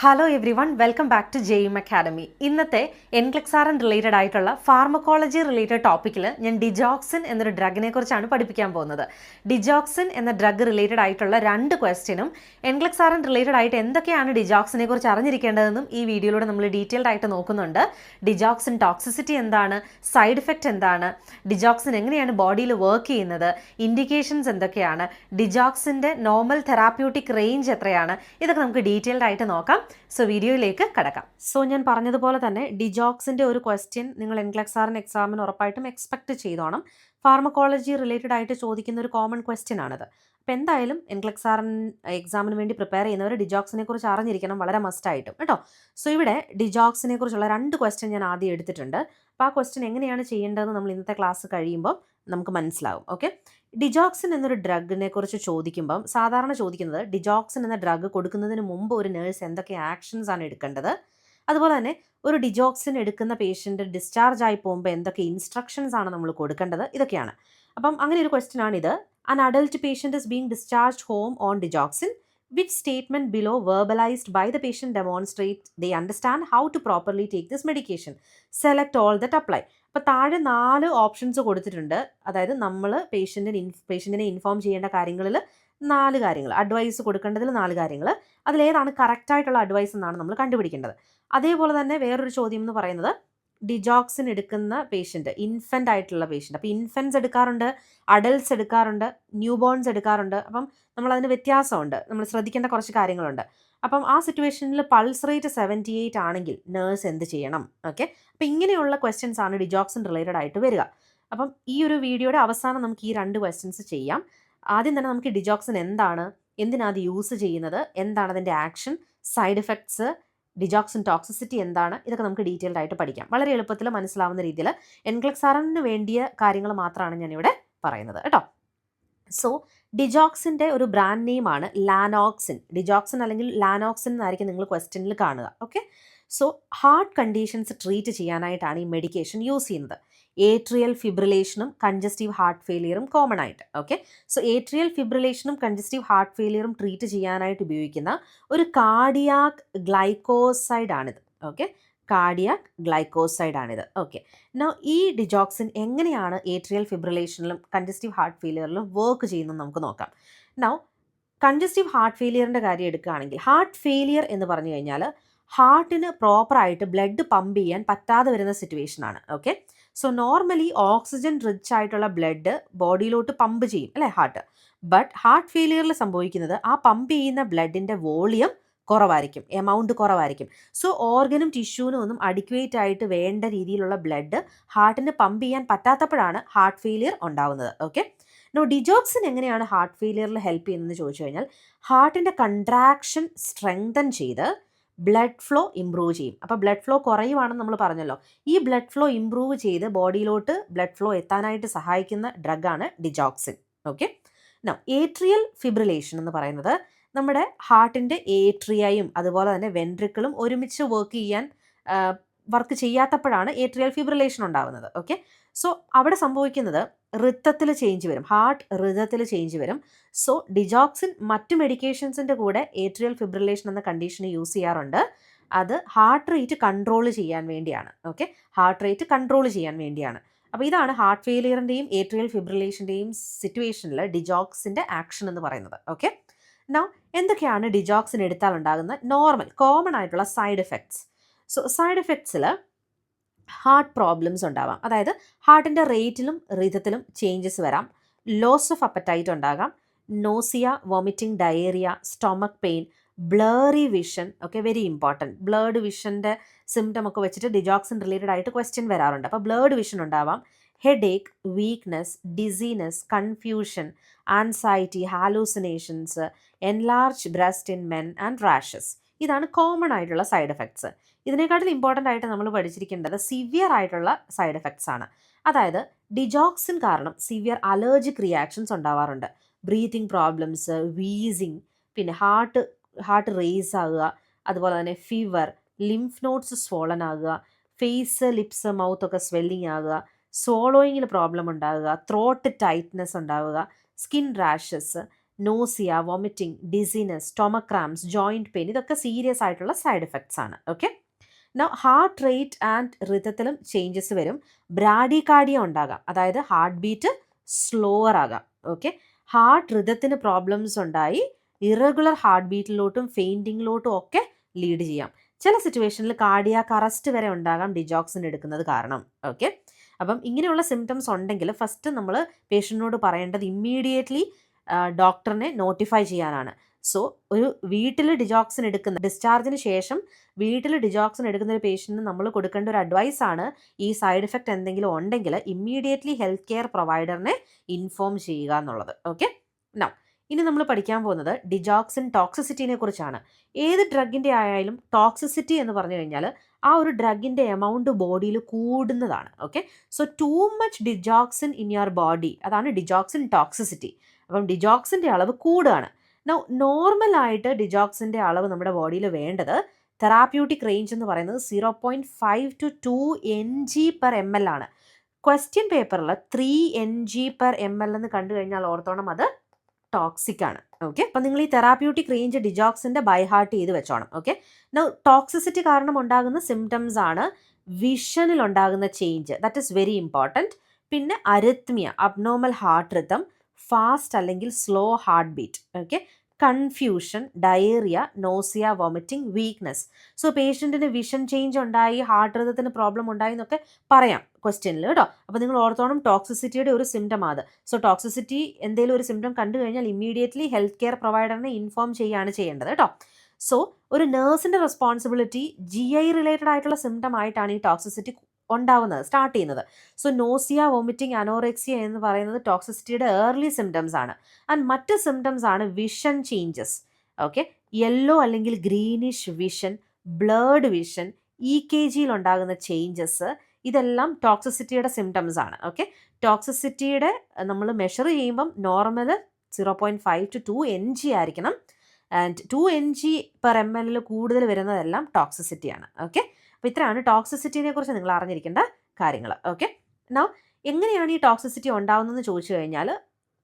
Hello everyone, welcome back to Jaim academy. ഇന്നത്തെ എൻക്ലെക്സാറിൻ related ആയിട്ടുള്ള ഫാർമക്കോളജി റിലേറ്റഡ് ടോപ്പിക്കിൽ ഞാൻ ഡിജോക്സിൻ എന്നൊരു ഡ്രഗിനെ കുറിച്ചാണ് പഠിപ്പിക്കാൻ പോകുന്നത്. ഡിജോക്സിൻ എന്ന ഡ്രഗ് റിലേറ്റഡ് ആയിട്ടുള്ള 2 ക്വസ്റ്റ്യനും എൻക്ലെക്സാറിൻ റിലേറ്റഡ് ആയിട്ട് എന്തൊക്കെയാണ് ഡിജോക്സിനെ കുറിച്ച് അറിഞ്ഞിരിക്കേണ്ടതെന്നും ഈ വീഡിയോയിലൂടെ നമ്മൾ ഡീറ്റെയിൽഡ് ആയിട്ട് നോക്കുന്നുണ്ട്. ഡിജോക്സിൻ ടോക്സിസിറ്റി എന്താണ്, സൈഡ് ഇഫക്റ്റ് എന്താണ്, ഡിജോക്സിൻ എങ്ങനെയാണ് ബോഡിയിൽ വർക്ക് ചെയ്യുന്നത്, ഇൻഡിക്കേഷൻസ് എന്തൊക്കെയാണ്, ഡിജോക്സിൻ്റെ നോർമൽ തെറാപ്യൂട്ടിക് റേഞ്ച് എത്രയാണ്, ഇതൊക്കെ നമുക്ക് ഡീറ്റെയിൽഡ് ആയിട്ട് നോക്കാം. സോ വീഡിയോയിലേക്ക് കടക്കാം. സോ ഞാൻ പറഞ്ഞതുപോലെ തന്നെ ഡിജോക്സിൻ്റെ ഒരു ക്വസ്റ്റ്യൻ നിങ്ങൾ എൻക്ലെക്സാറിൻ എക്സാമിന് ഉറപ്പായിട്ടും എക്സ്പെക്ട് ചെയ്തോണം. ഫാർമക്കോളജി റിലേറ്റഡ് ആയിട്ട് ചോദിക്കുന്ന ഒരു കോമൺ ക്വസ്റ്റ്യൻ ആണിത്. അപ്പോൾ എന്തായാലും എൻക്ലെക്സാറിൻ എക്സാമിന് വേണ്ടി പ്രിപ്പയർ ചെയ്യുന്നവർ ഡിജോക്സിനെ കുറിച്ച് അറിഞ്ഞിരിക്കണം, വളരെ മസ്റ്റായിട്ടും കേട്ടോ. സോ ഇവിടെ ഡിജോക്സിനെ കുറിച്ചുള്ള 2 ക്വസ്റ്റ്യൻ ഞാൻ ആദ്യം എടുത്തിട്ടുണ്ട്. അപ്പോൾ ആ ക്വസ്റ്റ്യൻ എങ്ങനെയാണ് ചെയ്യേണ്ടതെന്ന് നമ്മൾ ഇന്നത്തെ ക്ലാസ് കഴിയുമ്പോൾ നമുക്ക് മനസ്സിലാവും. ഓക്കെ, ഡിജോക്സിൻ എന്നൊരു ഡ്രഗിനെ കുറിച്ച് ചോദിക്കുമ്പം സാധാരണ ചോദിക്കുന്നത് ഡിജോക്സിൻ എന്ന ഡ്രഗ് കൊടുക്കുന്നതിന് മുമ്പ് ഒരു നേഴ്സ് എന്തൊക്കെ ആക്ഷൻസ് ആണ് എടുക്കേണ്ടത്, അതുപോലെ തന്നെ ഒരു ഡിജോക്സിൻ എടുക്കുന്ന പേഷ്യൻ്റ് ഡിസ്ചാർജ് ആയി പോകുമ്പോൾ എന്തൊക്കെ ഇൻസ്ട്രക്ഷൻസ് ആണ് നമ്മൾ കൊടുക്കേണ്ടത്, ഇതൊക്കെയാണ്. അപ്പം അങ്ങനെ ഒരു ക്വസ്റ്റ്യൻ ആണിത്. An adult patient is being discharged home on digoxin. Which statement below verbalized by the patient demonstrates they understand how to properly take this medication? Select all that apply. അപ്പോൾ താഴെ 4 ഓപ്ഷൻസ് കൊടുത്തിട്ടുണ്ട്. അതായത് നമ്മൾ പേഷ്യൻറ്റിനെ inform ചെയ്യേണ്ട കാര്യങ്ങളിൽ 4 കാര്യങ്ങൾ, advice കൊടുക്കേണ്ടതിൽ 4 കാര്യങ്ങൾ, അതിലേതാണ് കറക്റ്റായിട്ടുള്ള അഡ്വൈസ് എന്നാണ് നമ്മൾ കണ്ടുപിടിക്കേണ്ടത്. അതേപോലെ തന്നെ വേറൊരു ചോദ്യം എന്ന് പറയുന്നത് ഡിജോക്സിൻ എടുക്കുന്ന പേഷ്യൻ്റ്, ഇൻഫൻ്റ് ആയിട്ടുള്ള പേഷ്യൻ്റ്. അപ്പോൾ ഇൻഫൻസ് എടുക്കാറുണ്ട്, അഡൽട്സ് എടുക്കാറുണ്ട്, ന്യൂ ബോൺസ് എടുക്കാറുണ്ട്. അപ്പം നമ്മളതിന് വ്യത്യാസമുണ്ട്, നമ്മൾ ശ്രദ്ധിക്കേണ്ട കുറച്ച് കാര്യങ്ങളുണ്ട്. അപ്പം ആ സിറ്റുവേഷനിൽ പൾസ് റേറ്റ് 78 ആണെങ്കിൽ നേഴ്സ് എന്ത് ചെയ്യണം? ഓക്കെ, അപ്പോൾ ഇങ്ങനെയുള്ള ക്വസ്റ്റ്യൻസ് ആണ് ഡിജോക്സിൻ റിലേറ്റഡ് ആയിട്ട് വരിക. അപ്പം ഈ ഒരു വീഡിയോയുടെ അവസാനം നമുക്ക് ഈ 2 ക്വസ്റ്റ്യൻസ് ചെയ്യാം. ആദ്യം തന്നെ നമുക്ക് ഡിജോക്സിൻ എന്താണ്, എന്തിനാണ് അത് യൂസ് ചെയ്യുന്നത്, എന്താണ് അതിൻ്റെ action, side effects, digoxin toxicity എന്താണ്, ഇതൊക്കെ നമുക്ക് ഡീറ്റെയിൽഡ് ആയിട്ട് പഠിക്കാം. വളരെ എളുപ്പത്തിൽ മനസ്സിലാവുന്ന രീതിയിൽ എൻക്ലെക്സാറിന് വേണ്ടിയ കാര്യങ്ങൾ മാത്രമാണ് ഞാനിവിടെ പറയുന്നത് കേട്ടോ. സോ ഡിജോക്സിൻ്റെ ഒരു ബ്രാൻഡ് നെയിമാണ് ലാനോക്സിൻ. ഡിജോക്സിൻ അല്ലെങ്കിൽ ലാനോക്സിൻ എന്നായിരിക്കും നിങ്ങൾ ക്വസ്റ്റ്യനിൽ കാണുക. Okay, so heart conditions treat ചെയ്യാനായിട്ടാണ് ഈ മെഡിക്കേഷൻ യൂസ് ചെയ്യുന്നത്. ഏട്രിയൽ ഫിബ്രിലേഷനും കൺജസ്റ്റീവ് ഹാർട്ട് ഫെയിലിയറും കോമൺ ആയിട്ട്. ഓക്കെ, സോ ഏട്രിയൽ ഫിബ്രിലേഷനും കൺജസ്റ്റീവ് ഹാർട്ട് ഫെയിലിയറും ട്രീറ്റ് ചെയ്യാനായിട്ട് ഉപയോഗിക്കുന്ന ഒരു കാർഡിയാക് ഗ്ലൈക്കോസൈഡ് ആണിത്. ഓക്കെ, കാർഡിയാക് ഗ്ലൈക്കോസൈഡ് ആണിത്. ഓക്കെ, നൗ ഈ ഡിജോക്സിൻ എങ്ങനെയാണ് ഏട്രിയൽ ഫിബ്രിലേഷനിലും കൺജസ്റ്റീവ് ഹാർട്ട് ഫെയിലിയറിലും വർക്ക് ചെയ്യുന്നത് നമുക്ക് നോക്കാം. നൗ കൺജസ്റ്റീവ് ഹാർട്ട് ഫെയിലിയറിൻ്റെ കാര്യം എടുക്കുകയാണെങ്കിൽ, ഹാർട്ട് ഫെയിലിയർ എന്ന് പറഞ്ഞു കഴിഞ്ഞാൽ ഹാർട്ടിന് പ്രോപ്പറായിട്ട് ബ്ലഡ് പമ്പ് ചെയ്യാൻ പറ്റാതെ വരുന്ന സിറ്റുവേഷൻ ആണ്. Okay, so normally oxygen rich ആയിട്ടുള്ള ബ്ലഡ് ബോഡിയിലോട്ട് പമ്പ് ചെയ്യും അല്ലേ ഹാർട്ട്. ബട്ട് ഹാർട്ട് ഫെയിലിയറിൽ സംഭവിക്കുന്നത് ആ പമ്പ് ചെയ്യുന്ന ബ്ലഡിൻ്റെ വോളിയം കുറവായിരിക്കും, എമൗണ്ട് കുറവായിരിക്കും. സോ ഓർഗനും ടിഷ്യൂവിനും ഒന്നും അഡിക്വേറ്റ് ആയിട്ട് വേണ്ട രീതിയിലുള്ള ബ്ലഡ് ഹാർട്ടിന് പമ്പ് ചെയ്യാൻ പറ്റാത്തപ്പോഴാണ് ഹാർട്ട് ഫെയിലിയർ ഉണ്ടാവുന്നത്. ഓക്കെ, നോ ഡിജോക്സിൻ എങ്ങനെയാണ് ഹാർട്ട് ഫെയിലിയറിൽ ഹെൽപ്പ് ചെയ്യുന്നതെന്ന് ചോദിച്ചു കഴിഞ്ഞാൽ, ഹാർട്ടിൻ്റെ കൺട്രാക്ഷൻ സ്ട്രെങ്തൻ ചെയ്ത് ബ്ലഡ് ഫ്ലോ ഇമ്പ്രൂവ് ചെയ്യും. അപ്പോൾ ബ്ലഡ് ഫ്ലോ കുറയുവാണെന്ന് നമ്മൾ പറഞ്ഞല്ലോ. ഈ ബ്ലഡ് ഫ്ലോ ഇമ്പ്രൂവ് ചെയ്ത് ബോഡിയിലോട്ട് ബ്ലഡ് ഫ്ലോ എത്താനായിട്ട് സഹായിക്കുന്ന ഡ്രഗാണ് digoxin. Okay, now atrial fibrillation എന്ന് പറയുന്നത് നമ്മുടെ ഹാർട്ടിൻ്റെ ഏട്രിയയും അതുപോലെ തന്നെ വെൻട്രിക്കിളും ഒരുമിച്ച് വർക്ക് ചെയ്യാത്തപ്പോഴാണ് ഏട്രിയൽ ഫിബ്രിലേഷൻ ഉണ്ടാവുന്നത്. ഓക്കെ, സോ അവിടെ സംഭവിക്കുന്നത് റിത്തത്തിൽ ചേഞ്ച് വരും, ഹാർട്ട് റിതത്തിൽ ചേഞ്ച് വരും. സോ ഡിജോക്സിൻ മറ്റു മെഡിക്കേഷൻസിൻ്റെ കൂടെ ഏട്രിയൽ ഫിബ്രിലേഷൻ എന്ന കണ്ടീഷന് യൂസ് ചെയ്യാറുണ്ട്. അത് ഹാർട്ട് റേറ്റ് കൺട്രോൾ ചെയ്യാൻ വേണ്ടിയാണ്. ഓക്കെ, ഹാർട്ട് റേറ്റ് കൺട്രോൾ ചെയ്യാൻ വേണ്ടിയാണ്. അപ്പോൾ ഇതാണ് ഹാർട്ട് ഫെയിലിയറിൻ്റെയും ഏട്രിയൽ ഫിബ്രിലേഷൻ്റെയും സിറ്റുവേഷനിൽ ഡിജോക്സിൻ്റെ ആക്ഷൻ എന്ന് പറയുന്നത്. ഓക്കെ, നൗ എന്തൊക്കെയാണ് ഡിജോക്സിൻ എടുത്താൽ ഉണ്ടാകുന്ന നോർമൽ കോമൺ ആയിട്ടുള്ള സൈഡ് എഫക്ട്സ്? സോ സൈഡ് എഫക്ട്സിൽ ഹാർട്ട് പ്രോബ്ലംസ് ഉണ്ടാവാം, അതായത് ഹാർട്ടിൻ്റെ റേറ്റിലും റിതത്തിലും ചേഞ്ചസ് വരാം, ലോസ് ഓഫ് അപ്പറ്റൈറ്റ് ഉണ്ടാകാം, nausea, vomiting, diarrhoea, stomach pain, blurry vision. Okay, very important. Blurred വിഷൻ്റെ സിംറ്റം ഒക്കെ വെച്ചിട്ട് ഡിജോക്സിൻ റിലേറ്റഡ് ആയിട്ട് ക്വസ്റ്റ്യൻ വരാറുണ്ട്. അപ്പോൾ ബ്ലേർഡ് വിഷൻ ഉണ്ടാവാം, headache, weakness, dizziness, confusion, anxiety, hallucinations, enlarge breast in men and rashes. ഇതാണ് common ആയിട്ടുള്ള സൈഡ് എഫക്ട്സ്. ഇതിനെക്കാട്ടിൽ ഇമ്പോർട്ടൻ്റ് ആയിട്ട് നമ്മൾ പഠിച്ചിരിക്കേണ്ടത് സിവിയർ ആയിട്ടുള്ള സൈഡ് എഫക്ട്സ് ആണ്. അതായത് ഡിജോക്സിൻ കാരണം സിവിയർ അലർജിക് റിയാക്ഷൻസ് ഉണ്ടാവാറുണ്ട്. ബ്രീതിങ് പ്രോബ്ലംസ്, വീസിങ്, പിന്നെ ഹാർട്ട് റേസ് ആകുക, അതുപോലെ തന്നെ ഫീവർ, ലിംഫ് നോഡ്സ് സ്വോളൻ ആകുക, ഫേസ്, ലിപ്സ്, മൗത്ത് ഒക്കെ സ്വെല്ലിങ് ആകുക, സ്വോളോയിങ്ങിൽ പ്രോബ്ലം ഉണ്ടാകുക, ത്രോട്ട് ടൈറ്റ്നെസ് ഉണ്ടാവുക, skin rashes, nausea, vomiting, dizziness, stomach cramps, joint pain, ഇതൊക്കെ സീരിയസ് ആയിട്ടുള്ള സൈഡ് എഫക്ട്സ് ആണ്. Okay, now heart rate and റിതത്തിലും ചേഞ്ചസ് വരും. ബ്രാഡികാർഡിയ ഉണ്ടാകാം, അതായത് ഹാർട്ട് ബീറ്റ് സ്ലോവർ ആകാം. ഓക്കെ, ഹാർട്ട് റിതത്തിന് പ്രോബ്ലംസ് ഉണ്ടായി ഇറഗുലർ ഹാർട്ട് ബീറ്റിലോട്ടും ഫെയിൻറ്റിങ്ങിലോട്ടും ഒക്കെ ലീഡ് ചെയ്യാം. ചില സിറ്റുവേഷനിൽ കാർഡിയാക് അറസ്റ്റ് വരെ ഉണ്ടാകാം ഡിജോക്സിൻ എടുക്കുന്നത് കാരണം. ഓക്കെ, അപ്പം ഇങ്ങനെയുള്ള സിംറ്റംസ് ഉണ്ടെങ്കിൽ ഫസ്റ്റ് നമ്മൾ പേഷ്യൻറ്റിനോട് പറയേണ്ടത് ഇമ്മീഡിയറ്റ്ലി ഡോക്ടറിനെ നോട്ടിഫൈ ചെയ്യാനാണ്. സോ ഒരു വീട്ടിൽ ഡിജോക്സിൻ എടുക്കുന്ന ഡിസ്ചാർജിന് ശേഷം വീട്ടിൽ ഡിജോക്സിൻ എടുക്കുന്ന ഒരു പേഷ്യൻറ്റിന് നമ്മൾ കൊടുക്കേണ്ട ഒരു അഡ്വൈസാണ്, ഈ സൈഡ് എഫക്റ്റ് എന്തെങ്കിലും ഉണ്ടെങ്കിൽ ഇമ്മീഡിയറ്റ്ലി ഹെൽത്ത് കെയർ പ്രൊവൈഡറിനെ ഇൻഫോം ചെയ്യുക എന്നുള്ളത്. ഓക്കെ, നൗ ഇനി നമ്മൾ പഠിക്കാൻ പോകുന്നത് ഡിജോക്സിൻ ടോക്സിസിറ്റിനെ കുറിച്ചാണ്. ഏത് ഡ്രഗിൻ്റെ ആയാലും ടോക്സിസിറ്റി എന്ന് പറഞ്ഞു കഴിഞ്ഞാൽ ആ ഒരു ഡ്രഗിൻ്റെ എമൗണ്ട് ബോഡിയിൽ കൂടുന്നതാണ്. Okay, so too much digoxin in your body, അതാണ് ഡിജോക്സിൻ ടോക്സിസിറ്റി. അപ്പം ഡിജോക്സിൻ്റെ അളവ് കൂടുകയാണ്. നോർമലായിട്ട് ഡിജോക്സിൻ്റെ അളവ് നമ്മുടെ ബോഡിയിൽ വേണ്ടത് തെറാപ്യൂട്ടിക് റേഞ്ച് എന്ന് പറയുന്നത് 0.5 to 2 mg/ml ആണ്. ക്വസ്റ്റ്യൻ പേപ്പറിൽ 3 mg/ml എന്ന് കണ്ടു കഴിഞ്ഞാൽ ഓർത്തോണം അത് ടോക്സിക് ആണ്. ഓക്കെ, അപ്പം നിങ്ങൾ ഈ തെറാപ്യൂട്ടിക് റേഞ്ച് ഡിജോക്സിൻ്റെ ബൈഹാർട്ട് ചെയ്ത് വെച്ചോണം. ഓക്കെ, ടോക്സിസിറ്റി കാരണം ഉണ്ടാകുന്ന സിംറ്റംസ് ആണ് വിഷനിൽ ഉണ്ടാകുന്ന change, that is very important. പിന്നെ arrhythmia, abnormal heart rhythm, fast അല്ലെങ്കിൽ slow heart beat. Okay, confusion, diarrhoea, nausea, vomiting, weakness. So പേഷ്യൻറ്റിന് വിഷൻ ചേഞ്ച് ഉണ്ടായി, ഹാർട്ട് റിതത്തിന് പ്രോബ്ലം ഉണ്ടായി എന്നൊക്കെ പറയാം ക്വസ്റ്റ്യനിൽ കേട്ടോ. അപ്പോൾ നിങ്ങൾ ഓർത്തോണം ടോക്സിസിറ്റിയുടെ ഒരു സിംറ്റം അത്. സോ ടോക്സിസിറ്റി എന്തെങ്കിലും ഒരു സിംറ്റം കണ്ടു കഴിഞ്ഞാൽ ഇമ്മീഡിയറ്റ്ലി ഹെൽത്ത് കെയർ പ്രൊവൈഡറിനെ ഇൻഫോം ചെയ്യുകയാണ് ചെയ്യേണ്ടത് കേട്ടോ. സോ ഒരു നേഴ്സിൻ്റെ റെസ്പോൺസിബിലിറ്റി GI റിലേറ്റഡ് ആയിട്ടുള്ള സിംറ്റം ആയിട്ടാണ് ഈ ടോക്സിസിറ്റി ഉണ്ടാവുന്നത്, സ്റ്റാർട്ട് ചെയ്യുന്നത്. സോ നോസിയ, വോമിറ്റിംഗ്, അനോറെക്സിയ എന്ന് പറയുന്നത് ടോക്സിസിറ്റിയുടെ ഏർലി സിംറ്റംസ് ആണ്. ആൻഡ് മറ്റ് സിംറ്റംസ് ആണ് വിഷൻ ചേഞ്ചസ്. ഓക്കെ, യെല്ലോ അല്ലെങ്കിൽ ഗ്രീനിഷ് വിഷൻ, ബ്ലേർഡ് വിഷൻ, EKGയിൽ ഉണ്ടാകുന്ന ചേഞ്ചസ്, ഇതെല്ലാം ടോക്സിസിറ്റിയുടെ സിംറ്റംസ് ആണ്. ഓക്കെ, ടോക്സിസിറ്റിയുടെ നമ്മൾ മെഷർ ചെയ്യുമ്പം നോർമൽ 0.5 to 2 mg ആയിരിക്കണം. ആൻഡ് 2 mg/ml കൂടുതൽ വരുന്നതെല്ലാം ടോക്സിസിറ്റിയാണ്. ഓക്കെ, അപ്പോൾ ഇത്രയാണ് ടോക്സിസിറ്റിനെ കുറിച്ച് നിങ്ങൾ അറിഞ്ഞിരിക്കേണ്ട കാര്യങ്ങൾ. ഓക്കെ, നൗ എങ്ങനെയാണ് ഈ ടോക്സിസിറ്റി ഉണ്ടാകുന്നതെന്ന് ചോദിച്ചു കഴിഞ്ഞാൽ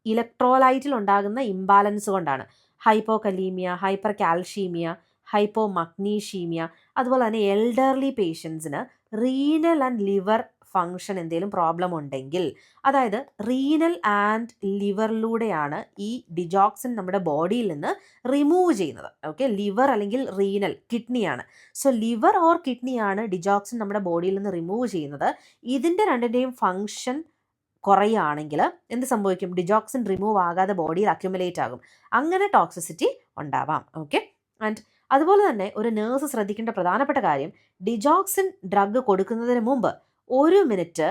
ഇലക്ട്രോലൈറ്റിൽ ഉണ്ടാകുന്ന ഇംബാലൻസ് കൊണ്ടാണ്. ഹൈപ്പോകലീമിയ, ഹൈപ്പർ കാൽഷീമിയ, ഹൈപ്പോ മഗ്നീഷീമിയ, അതുപോലെ തന്നെ എൽഡർലി പേഷ്യൻസിന് റീനൽ ആൻഡ് ലിവർ ഫങ്ഷൻ എന്തെങ്കിലും പ്രോബ്ലം ഉണ്ടെങ്കിൽ, അതായത് റീനൽ ആൻഡ് ലിവറിലൂടെയാണ് ഈ ഡിജോക്സിൻ നമ്മുടെ ബോഡിയിൽ നിന്ന് റിമൂവ് ചെയ്യുന്നത്. ഓക്കെ, ലിവർ അല്ലെങ്കിൽ റീനൽ, കിഡ്നിയാണ്. സോ ലിവർ ഓർ കിഡ്നിയാണ് ഡിജോക്സിൻ നമ്മുടെ ബോഡിയിൽ നിന്ന് റിമൂവ് ചെയ്യുന്നത്. ഇതിൻ്റെ രണ്ടിൻ്റെയും ഫങ്ഷൻ കുറയുകയാണെങ്കിൽ എന്ത് സംഭവിക്കും? ഡിജോക്സിൻ റിമൂവ് ആകാതെ ബോഡിയിൽ അക്യുമുലേറ്റ് ആകും. അങ്ങനെ ടോക്സിസിറ്റി ഉണ്ടാവാം. ഓക്കെ, ആൻഡ് അതുപോലെ തന്നെ ഒരു നേഴ്സ് ശ്രദ്ധിക്കേണ്ട പ്രധാനപ്പെട്ട കാര്യം, ഡിജോക്സിൻ ഡ്രഗ് കൊടുക്കുന്നതിന് മുമ്പ് 1 മിനിറ്റ്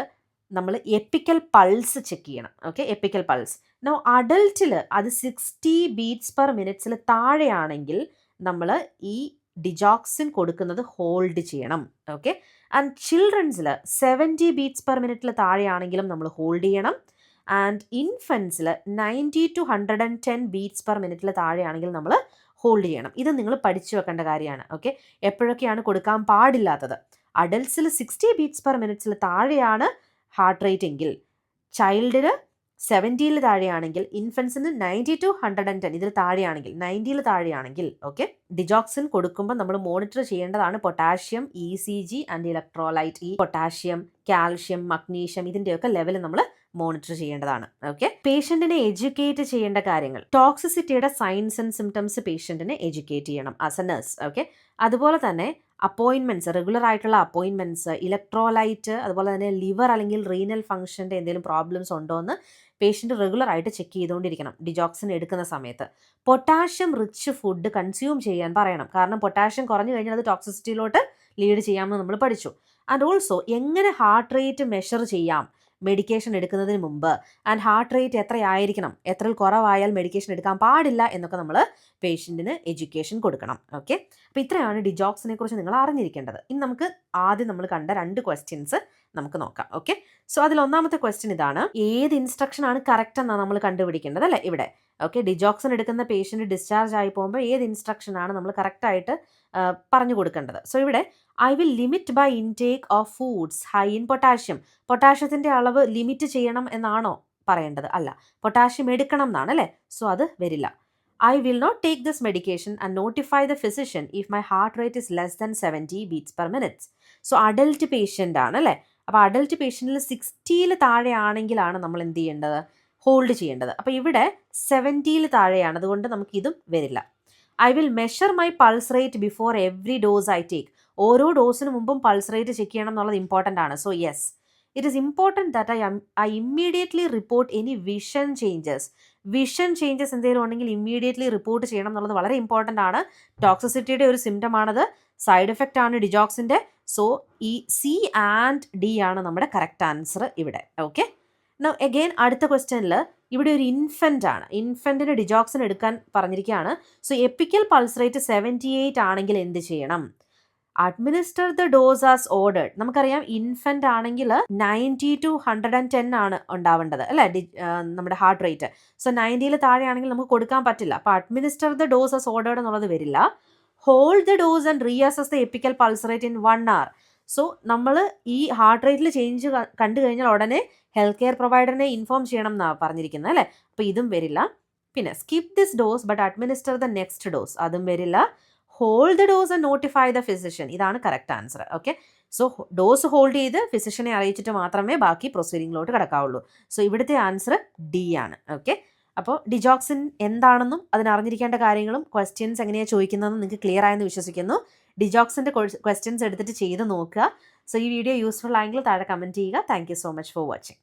നമ്മൾ എപ്പിക്കൽ പൾസ് ചെക്ക് ചെയ്യണം. Okay, apical pulse. നോ അഡൽട്ടിൽ അത് 60 beats/minute താഴെയാണെങ്കിൽ നമ്മൾ ഈ ഡിജോക്സിൻ കൊടുക്കുന്നത് ഹോൾഡ് ചെയ്യണം. ഓക്കെ, ആൻഡ് ചിൽഡ്രൻസിൽ 70 beats/minute താഴെയാണെങ്കിലും നമ്മൾ ഹോൾഡ് ചെയ്യണം. ആൻഡ് ഇൻഫൻസിൽ 90 to 110 beats/minute താഴെയാണെങ്കിൽ നമ്മൾ ഹോൾഡ് ചെയ്യണം. ഇത് നിങ്ങൾ പഠിച്ചു വെക്കേണ്ട കാര്യമാണ്. ഓക്കെ, എപ്പോഴൊക്കെയാണ് കൊടുക്കാൻ പാടില്ലാത്തത്? അഡൽട്ട്സിൽ 60 beats/minute താഴെയാണ് ഹാർട്ട് റേറ്റ് എങ്കിൽ, ചൈൽഡിന് 70 താഴെയാണെങ്കിൽ, ഇൻഫൻസിന് 90 to 110 ഇതിൽ താഴെയാണെങ്കിൽ, 90 താഴെയാണെങ്കിൽ. ഓക്കെ, ഡിജോക്സിൻ കൊടുക്കുമ്പോൾ നമ്മൾ മോണിറ്റർ ചെയ്യേണ്ടതാണ് പൊട്ടാഷ്യം, ECG ആൻഡ് ഇലക്ട്രോലൈറ്റ്. ഈ പൊട്ടാഷ്യം, കാൽഷ്യം, മഗ്നീഷ്യം ഇതിൻ്റെയൊക്കെ ലെവൽ നമ്മൾ മോണിറ്റർ ചെയ്യേണ്ടതാണ്. ഓക്കെ, പേഷ്യൻറ്റിനെ എഡ്യൂക്കേറ്റ് ചെയ്യേണ്ട കാര്യങ്ങൾ, ടോക്സിസിറ്റിയുടെ സൈൻസ് ആൻഡ് സിംറ്റംസ് പേഷ്യൻറ്റിനെ എഡ്യൂക്കേറ്റ് ചെയ്യണം ആസ് എ നഴ്സ്. ഓക്കെ, അതുപോലെ തന്നെ അപ്പോയിൻമെൻറ്റ്സ്, റെഗുലർ ആയിട്ടുള്ള അപ്പോയിൻമെൻറ്റ്സ്, ഇലക്ട്രോലൈറ്റ്, അതുപോലെ തന്നെ ലിവർ അല്ലെങ്കിൽ റീനൽ ഫംഗ്ഷൻ്റെ എന്തെങ്കിലും പ്രോബ്ലംസ് ഉണ്ടോ എന്ന് പേഷ്യൻറ്റ് റെഗുലർ ആയിട്ട് ചെക്ക് ചെയ്തുകൊണ്ടിരിക്കണം ഡിജോക്സിൻ എടുക്കുന്ന സമയത്ത്. പൊട്ടാഷ്യം റിച്ച് ഫുഡ് കൺസ്യൂം ചെയ്യാൻ പറയണം. കാരണം പൊട്ടാഷ്യം കുറഞ്ഞു കഴിഞ്ഞാൽ അത് ടോക്സിസിറ്റിയിലോട്ട് ലീഡ് ചെയ്യാമെന്ന് നമ്മൾ പഠിച്ചു. ആൻഡ് ഓൾസോ എങ്ങനെ ഹാർട്ട് റേറ്റ് മെഷർ ചെയ്യാം മെഡിക്കേഷൻ എടുക്കുന്നതിന് മുമ്പ്, ആൻഡ് ഹാർട്ട് റേറ്റ് എത്രയായിരിക്കണം, എത്രയിൽ കുറവായാൽ മെഡിക്കേഷൻ എടുക്കാൻ പാടില്ല എന്നൊക്കെ നമ്മൾ പേഷ്യൻറ്റിന് എഡ്യൂക്കേഷൻ കൊടുക്കണം. ഓക്കെ, അപ്പോൾ ഇത്രയാണ് ഡിജോക്സിനെ കുറിച്ച് നിങ്ങൾ അറിഞ്ഞിരിക്കേണ്ടത്. ഇനി നമുക്ക് ആദ്യം നമ്മൾ കണ്ട 2 ക്വസ്റ്റ്യൻസ് നമുക്ക് നോക്കാം. ഓക്കെ, സോ അതിൽ ഒന്നാമത്തെ ക്വസ്റ്റ്യൻ ഇതാണ്, ഏത് ഇൻസ്ട്രക്ഷൻ ആണ് കറക്റ്റ് എന്നാണ് നമ്മൾ കണ്ടുപിടിക്കേണ്ടത് അല്ലേ ഇവിടെ. ഓക്കെ, ഡിജോക്സിൻ എടുക്കുന്ന പേഷ്യൻറ്റ് ഡിസ്ചാർജ് ആയി പോകുമ്പോൾ ഏത് ഇൻസ്ട്രക്ഷനാണ് നമ്മൾ കറക്റ്റായിട്ട് പറഞ്ഞു കൊടുക്കേണ്ടത്? സോ ഇവിടെ I will limit by intake of foods high in potassium. പൊട്ടാഷ്യത്തിൻ്റെ അളവ് ലിമിറ്റ് ചെയ്യണം എന്നാണോ പറയേണ്ടത് അല്ല. പൊട്ടാഷ്യം എടുക്കണം എന്നാണ് അല്ലേ? സോ അത് വരില്ല. I will not take this medication and notify the physician if my heart rate is less than 70 beats per minute. So adult patient ആണ് അല്ലേ? അപ്പോൾ അഡൽട്ട് പേഷ്യൻറ്റിൽ 60 താഴെ ആണെങ്കിലാണ് നമ്മൾ എന്ത് ചെയ്യേണ്ടത്? ഹോൾഡ് ചെയ്യേണ്ടത്. അപ്പോൾ ഇവിടെ 70 താഴെയാണ്, അതുകൊണ്ട് നമുക്ക് ഇതും വരില്ല. I will measure my pulse rate before every dose I take. ഓരോ ഡോസിന് മുമ്പും പൾസ് റേറ്റ് ചെക്ക് ചെയ്യണം എന്നുള്ളത് ഇമ്പോർട്ടൻ്റ് ആണ്. So yes, it is important that I immediately report any vision changes. Vision changes എന്തെങ്കിലും ഉണ്ടെങ്കിൽ ഇമ്മീഡിയറ്റ്ലി റിപ്പോർട്ട് ചെയ്യണം എന്നുള്ളത് വളരെ ഇമ്പോർട്ടൻ്റ് ആണ്. ടോക്സിസിറ്റിയുടെ ഒരു സിംറ്റം ആണത്, സൈഡ് എഫക്റ്റ് ആണ് ഡിജോക്സിൻ്റെ. സോ ഈ സി ആൻഡ് ഡി ആണ് നമ്മുടെ കറക്റ്റ് ആൻസർ ഇവിടെ. ഓക്കെ, നൗ അഗെയിൻ അടുത്ത ക്വസ്റ്റ്യനിൽ ഇവിടെ ഒരു ഇൻഫൻറ്റ് ആണ്. ഇൻഫൻറ്റിന് ഡിജോക്സിൻ എടുക്കാൻ പറഞ്ഞിരിക്കുകയാണ്. സോ എപ്പിക്കൽ പൾസ് റേറ്റ് 78 ആണെങ്കിൽ എന്ത് ചെയ്യണം? Administer the dose as ordered. നമുക്കറിയാം ഇൻഫൻറ്റ് ആണെങ്കിൽ 90 to 110 ആണ് ഉണ്ടാവേണ്ടത് അല്ലേ, നമ്മുടെ ഹാർട്ട് റേറ്റ്. സോ 90 താഴെയാണെങ്കിൽ നമുക്ക് കൊടുക്കാൻ പറ്റില്ല. അപ്പോൾ administer the dose as ordered എന്നുള്ളത് വരില്ല. Hold the dose and reassess the apical pulse rate in 1 hour. So നമ്മൾ ഈ ഹാർട്ട് റേറ്റിൽ ചേഞ്ച് കണ്ടു കഴിഞ്ഞാൽ ഉടനെ ഹെൽത്ത് കെയർ പ്രൊവൈഡറിനെ ഇൻഫോം ചെയ്യണം എന്നാണ് പറഞ്ഞിരിക്കുന്നത് അല്ലേ? അപ്പോൾ ഇതും വരില്ല. പിന്നെ skip this dose but administer the next dose, അതും വരില്ല. Hold the dose and notify the physician, ഇതാണ് correct answer. Okay, so dose hold ചെയ്ത് ഫിസിഷ്യനെ അറിയിച്ചിട്ട് മാത്രമേ ബാക്കി പ്രൊസീഡിങ്ങിലോട്ട് കിടക്കാവുള്ളൂ. സോ ഇവിടുത്തെ ആൻസർ ഡി ആണ്. ഓക്കെ, അപ്പോൾ ഡിജോക്സിൻ എന്താണെന്നും അതിനറിഞ്ഞിരിക്കേണ്ട കാര്യങ്ങളും ക്വസ്റ്റ്യൻസ് എങ്ങനെയാണ് ചോദിക്കുന്നതെന്നും നിങ്ങൾക്ക് ക്ലിയർ ആയെന്ന് വിശ്വസിക്കുന്നു. ഡിജോക്സിൻ്റെ ക്വസ്റ്റ്യൻസ് എടുത്തിട്ട് ചെയ്ത് നോക്കുക. സോ ഈ വീഡിയോ യൂസ്ഫുൾ ആയെങ്കിൽ താഴെ കമൻറ്റ് ചെയ്യുക. Thank you so much for watching.